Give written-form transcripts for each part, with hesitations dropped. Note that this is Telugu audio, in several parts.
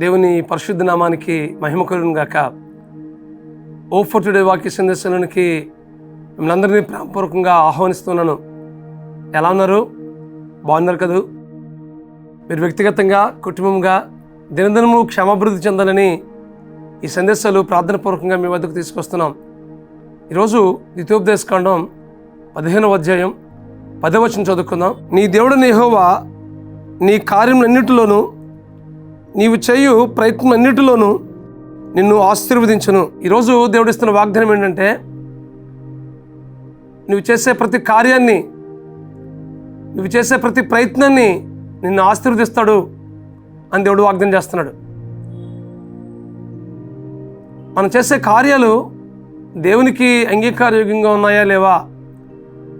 దేవుని పరిశుద్ధ నామానికి మహిమ కలుగును గాక. ఓ ఫర్ టుడే వాక్య సందేశానికి మిమ్మల్ని అందరినీ ప్రేమపూర్వకంగా ఆహ్వానిస్తున్నాను. ఎలా ఉన్నారు? బాగున్నారు కదూ? మీరు వ్యక్తిగతంగా, కుటుంబంగా దినదినము క్షమాభివృద్ధి చెందాలని ఈ సందేశాలు ప్రార్థనాపూర్వకంగా మీ వద్దకు తీసుకొస్తున్నాం. ఈరోజు ద్వితీయోపదేశకాండం 15వ అధ్యాయం 10వ వచనం చదువుకుందాం. నీ దేవుడైన యెహోవా నీ కార్యములన్నిటిలోనూ నీవు చేయు ప్రయత్నం అన్నిటిలోనూ నిన్ను ఆశీర్వదించును. ఈరోజు దేవుడు ఇస్తున్న వాగ్దానం ఏంటంటే, నువ్వు చేసే ప్రతి కార్యాన్ని, నువ్వు చేసే ప్రతి ప్రయత్నాన్ని నిన్ను ఆశీర్వదిస్తాడు అని దేవుడు వాగ్దానం చేస్తున్నాడు. మనం చేసే కార్యాలు దేవునికి అంగీకారయోగ్యంగా ఉన్నాయా లేవా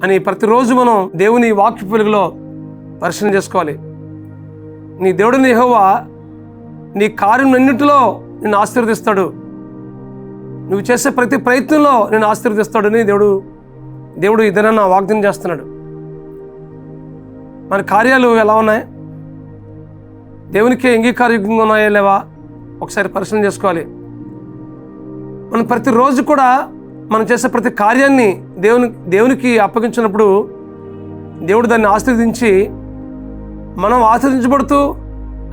అని ప్రతిరోజు మనం దేవుని వాక్య వెలుగులో పరిశీలన చేసుకోవాలి. నీ దేవుడిని యెహోవా నీ కార్యములన్నిటిలో నిన్ను ఆశీర్వదిస్తాడు, నువ్వు చేసే ప్రతి ప్రయత్నంలో నిన్ను ఆశీర్వదిస్తాడని దేవుడు ఇదైనా వాగ్దానం చేస్తున్నాడు. మన కార్యాలు ఎలా ఉన్నాయి? దేవునికి అంగీకారయోగ్యంగా ఉన్నాయా లేవా ఒకసారి పరిశీలన చేసుకోవాలి. మనం ప్రతిరోజు కూడా మనం చేసే ప్రతి కార్యాన్ని దేవునికి అప్పగించినప్పుడు దేవుడు దాన్ని ఆశీర్వదించి మనం ఆశీర్వదించబడుతూ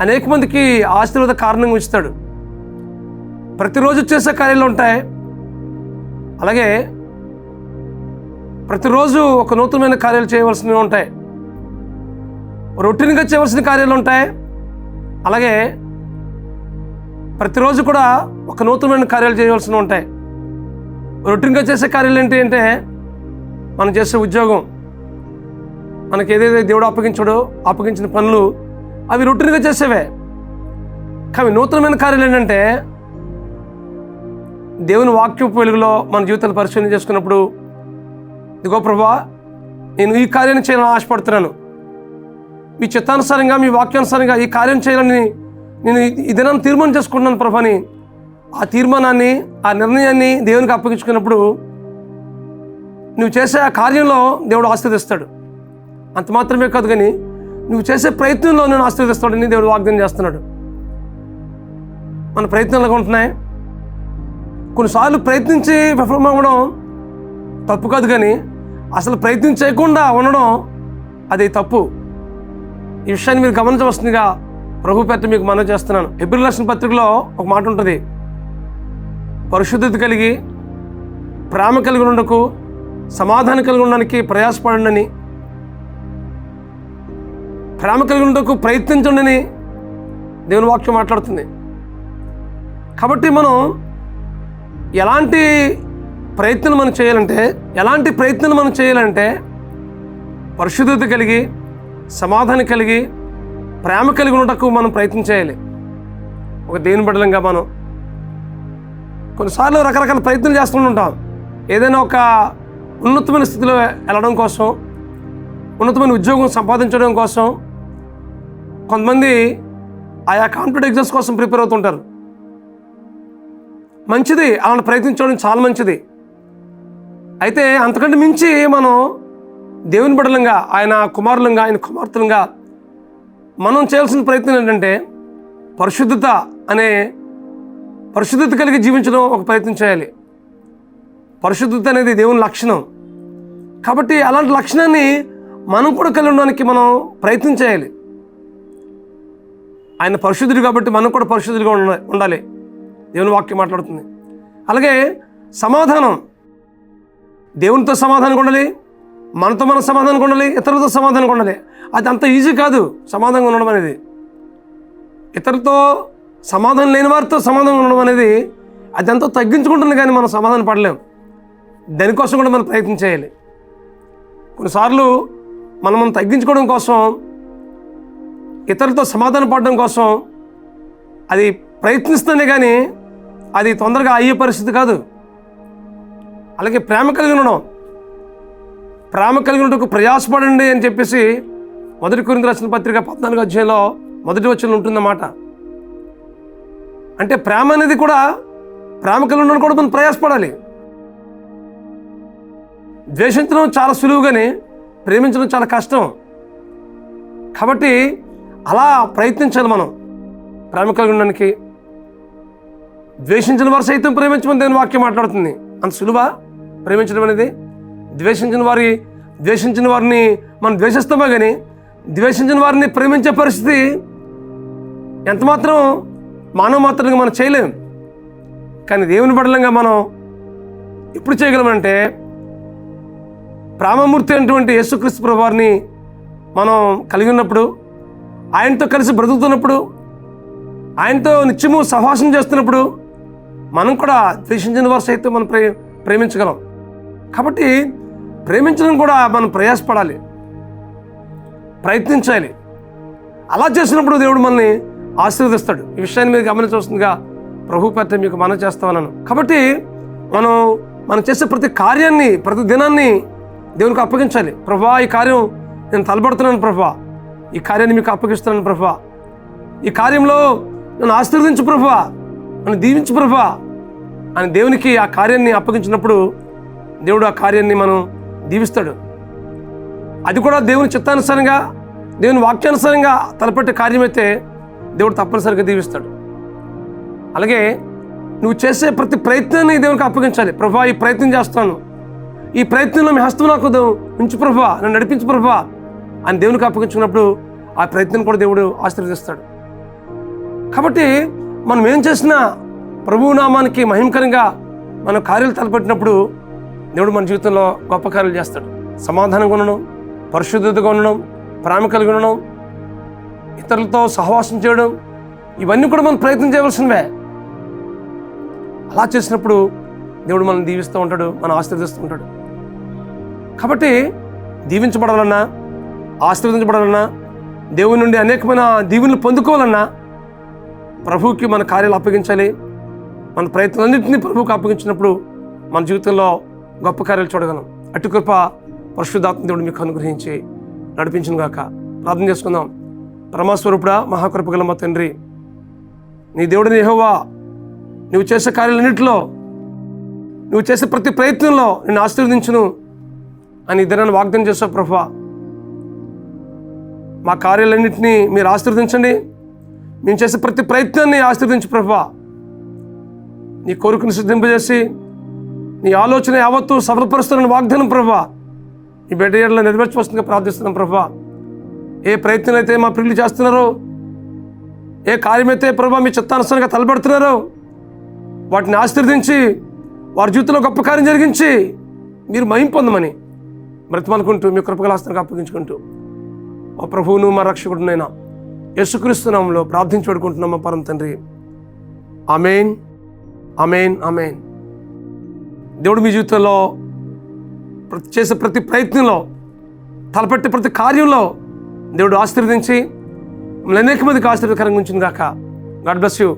అనేక మందికి ఆశీర్వాద కారణంగా ఉంచుతాడు. ప్రతిరోజు చేసే కార్యాలు ఉంటాయి, అలాగే ప్రతిరోజు ఒక నూతనమైన కార్యాలు చేయవలసినవి ఉంటాయి, రొటీన్గా చేయవలసిన కార్యాలు ఉంటాయి, అలాగే ప్రతిరోజు కూడా ఒక నూతనమైన కార్యాలు చేయవలసినవి ఉంటాయి. రొటీన్గా చేసే కార్యాలు ఏంటి అంటే, మనం చేసే ఉద్యోగం, మనకి ఏదైతే దేవుడు అప్పగించిన పనులు అవి రొటీన్గా చేసేవే. కానీ నూతనమైన కార్యాలు ఏంటంటే, దేవుని వాక్యపు వెలుగులో మన జీవితాన్ని పరిశీలన చేసుకున్నప్పుడు, ఇదిగో ప్రభువా, నేను ఈ కార్యాన్ని చేయాలని ఆశపడుతున్నాను, మీ చిత్తానుసారంగా, మీ వాక్యానుసారంగా ఈ కార్యం చేయాలని నేను ఇదేనా తీర్మానం చేసుకుంటున్నాను ప్రభు అని ఆ తీర్మానాన్ని, ఆ నిర్ణయాన్ని దేవునికి అప్పగించుకున్నప్పుడు నువ్వు చేసే ఆ కార్యంలో దేవుడు ఆశీర్వదిస్తాడు. అంత మాత్రమే కాదు, కానీ నువ్వు చేసే ప్రయత్నంలో నేను ఆశీర్వదిస్తాడని దేవుడు వాగ్దానం చేస్తున్నాడు. మన ప్రయత్నాలు ఉంటున్నాయి. కొన్నిసార్లు ప్రయత్నించి విఫలమవ్వడం తప్పు కాదు, కానీ అసలు ప్రయత్నం చేయకుండా ఉండడం అది తప్పు. ఈ విషయాన్ని మీరు గమనించవలసిందిగా ప్రభు పేరిట మీకు మనవి చేస్తున్నాను. హెబ్రీయులకు రాసిన పత్రికలో ఒక మాట ఉంటుంది, పరిశుద్ధత కలిగి ప్రేమ కలిగి ఉండకు, సమాధానం కలిగి ఉండడానికి ప్రయాసపడండి, ప్రేమ కలిగి ఉండకు ప్రయత్నించండి దేవుని వాక్యం మాట్లాడుతుంది. కాబట్టి మనం ఎలాంటి ప్రయత్నం మనం చేయాలంటే పరిశుద్ధత కలిగి, సమాధానం కలిగి, ప్రేమ కలిగి ఉండటకు మనం ప్రయత్నం చేయాలి. ఒక దేవుని బిడ్డలంగా మనం కొన్నిసార్లు రకరకాల ప్రయత్నాలు చేస్తుంటాం. ఏదైనా ఒక ఉన్నతమైన స్థితిలో వెళ్ళడం కోసం, ఉన్నతమైన ఉద్యోగం సంపాదించడం కోసం కొంతమంది ఆయా కాంపిటేటివ్ ఎగ్జామ్స్ కోసం ప్రిపేర్ అవుతుంటారు. మంచిది, అలాంటి ప్రయత్నించడం చాలా మంచిది. అయితే అంతకంటే మించి మనం దేవుని బిడ్డలంగా, ఆయన కుమారులంగా, ఆయన కుమార్తెలంగా మనం చేయాల్సిన ప్రయత్నం ఏంటంటే, పరిశుద్ధత కలిగి జీవించడం ఒక ప్రయత్నం చేయాలి. పరిశుద్ధత అనేది దేవుని లక్షణం. కాబట్టి అలాంటి లక్షణాన్ని మనం కూడా కలిగి ఉండడానికి మనం ప్రయత్నం చేయాలి. ఆయన పరిశుద్ధుడు కాబట్టి మనం కూడా పరిశుద్ధులుగా ఉండాలి. దేవుని వాక్యం మాట్లాడుతుంది. అలాగే సమాధానం, దేవునితో సమాధానంగా ఉండాలి, మనతో మనం సమాధానంగా ఉండాలి, ఇతరులతో సమాధానంగా ఉండాలి. అది అంత ఈజీ కాదు సమాధానంగా ఉండడం అనేది. ఇతరులతో సమాధానం లేని వారితో సమాధానంగా ఉండడం అనేది అది ఎంతో తగ్గించుకుంటుంది, కానీ మనం సమాధానం పడలేం. దానికోసం కూడా మనం ప్రయత్నం చేయాలి. కొన్నిసార్లు మనం తగ్గించుకోవడం కోసం, ఇతరులతో సమాధానం పడడం కోసం అది ప్రయత్నిస్తేనే కానీ అది తొందరగా అయ్యే పరిస్థితి కాదు. అలాగే ప్రేమ కలిగి ఉండటకు ప్రయాసపడండి అని చెప్పేసి 1 కొరింథీయులకు రాసిన పత్రిక 14వ అధ్యాయంలో 1వ వచనంలో ఉంటుందన్నమాట. అంటే ప్రేమ అనేది కూడా, ప్రేమ కలిగి ఉండడం కూడా మనం ప్రయాసపడాలి. ద్వేషించడం చాలా సులువు, కానీ ప్రేమించడం చాలా కష్టం. కాబట్టి అలా ప్రయత్నించాలి మనం. ప్రేమ కలిగి ఉండడానికి. ద్వేషించిన వారు సైతం ప్రేమించమని దేవుని వాక్యం మాట్లాడుతుంది. అంత సులువా ప్రేమించడం అనేది? ద్వేషించిన వారిని మనం ద్వేషిస్తామా, కానీ ద్వేషించిన వారిని ప్రేమించే పరిస్థితి ఎంతమాత్రం మానవ మాత్రంగా మనం చేయలేం. కానీ దేవుని బడలంగా మనం ఎప్పుడు చేయగలమంటే, ప్రేమమూర్తి అయినటువంటి యేసుక్రీస్తు ప్రభువారిని మనం కలిగి ఉన్నప్పుడు, ఆయనతో కలిసి బ్రతుకుతున్నప్పుడు, ఆయనతో నిత్యము సహవాసం చేస్తున్నప్పుడు మనం కూడా ద్వేషించిన వారు సైతం మనం ప్రేమించగలం. కాబట్టి ప్రేమించడం కూడా మనం ప్రయాసపడాలి, ప్రయత్నించాలి. అలా చేసినప్పుడు దేవుడు మనల్ని ఆశీర్వదిస్తాడు. ఈ విషయాన్ని మీరు గమనించవలసిందిగా ప్రభు పేరిట మీకు మనవి చేస్తామన్నాను. కాబట్టి మనం చేసే ప్రతి కార్యాన్ని, ప్రతి దినాన్ని దేవునికి అప్పగించాలి. ప్రభువా, ఈ కార్యం నేను తలబడుతున్నాను ప్రభువా, ఈ కార్యాన్ని మీకు అప్పగిస్తున్నాను ప్రభువా, ఈ కార్యంలో నన్ను ఆశీర్వదించు ప్రభువా, నన్ను దీవించు ప్రభువా అని దేవునికి ఆ కార్యాన్ని అప్పగించినప్పుడు దేవుడు ఆ కార్యాన్ని మనం దీవిస్తాడు. అది కూడా దేవుని చిత్తానుసారంగా, దేవుని వాక్యానుసారంగా తలపెట్టే కార్యమైతే దేవుడు తప్పనిసరిగా దీవిస్తాడు. అలాగే నువ్వు చేసే ప్రతి ప్రయత్నాన్ని దేవునికి అప్పగించాలి. ప్రభువా, ఈ ప్రయత్నం చేస్తాను, ఈ ప్రయత్నంలో మీ హస్తం నాకు ఉంచు ప్రభువా, నన్ను నడిపించు ప్రభువా అని దేవునికి అప్పగించుకున్నప్పుడు ఆ ప్రయత్నం కూడా దేవుడు ఆశీర్వదిస్తాడు. కాబట్టి మనం ఏం చేసినా ప్రభువు నామానికి మహిమకరంగా మనం కార్యాలు తలపెట్టినప్పుడు దేవుడు మన జీవితంలో గొప్ప కార్యాలు చేస్తాడు. సమాధానంగా ఉండడం, పరిశుద్ధతగా ఉండడం, ప్రేమ కలిగి ఉండడం, ఇతరులతో సహవాసం చేయడం, ఇవన్నీ కూడా మనం ప్రయత్నం చేయవలసినవే. అలా చేసినప్పుడు దేవుడు మనల్ని దీవిస్తూ ఉంటాడు, మనం ఆశీర్వదిస్తూ ఉంటాడు. కాబట్టి దీవించబడాలన్నా, ఆశీర్వదించబడాలన్నా, దేవుని నుండి అనేకమైన దీవెనలు పొందుకోవాలన్నా ప్రభువుకి మన కార్యాలు అప్పగించాలి. మన ప్రయత్నాలన్నింటినీ ప్రభువుకి అప్పగించినప్పుడు మన జీవితంలో గొప్ప కార్యాలు చూడగలం. అటు కృప పరిశుద్ధాత్మ దేవుడు మీకు అనుగ్రహించి నడిపించును గాక. ప్రార్థన చేసుకుందాం. పరమస్వరూపుడా, మహాకృప గల మా తండ్రి, నీ దేవుడిని యెహోవా, నువ్వు చేసే కార్యాలన్నింటిలో, నువ్వు చేసే ప్రతి ప్రయత్నంలో నేను ఆశీర్వదించును అని ఇద్దరిని వాగ్దానం చేసావు ప్రభువా. మా కార్యాలన్నింటినీ మీరు ఆశీర్వదించండి. మేము చేసే ప్రతి ప్రయత్నాన్ని ఆశీర్వదించు ప్రభువా. నీ కోరికను సిద్ధింపజేసి నీ ఆలోచన యావత్తు సఫలపరుస్తున్న వాగ్దానం ప్రభువా ఈ బిడ్డ ఏడలో నెరవేర్చవలసిందిగా ప్రార్థిస్తున్నాం ప్రభువా. ఏ ప్రయత్నం అయితే మా ప్రియులు చేస్తున్నారో, ఏ కార్యమైతే ప్రభువా మీ చిత్తానుసారంగా తలపెడుతున్నారో వాటిని ఆశీర్వదించి వారి జీవితంలో గొప్ప కార్యం జరిగించి మీరు మహిమ పొందమని బ్రతిమాలుకుంటూ మీ కృపగలాస్తానికి అప్పగించుకుంటూ మా ప్రభువును మా రక్షకుడునైనా యేసుక్రీస్తు నామములో ప్రార్థించి వేడుకుంటున్నాం మా పరమ తండ్రి. ఆమేన్, ఆమేన్, ఆమేన్. దేవుడు మీ జీవితంలో చేసే ప్రతి ప్రయత్నంలో, తలపెట్టే ప్రతి కార్యంలో దేవుడు ఆశీర్వదించి మిమ్మల్ని అనేక మందికి ఆశీర్వదకరంగా ఉంచింది గాక. God bless you.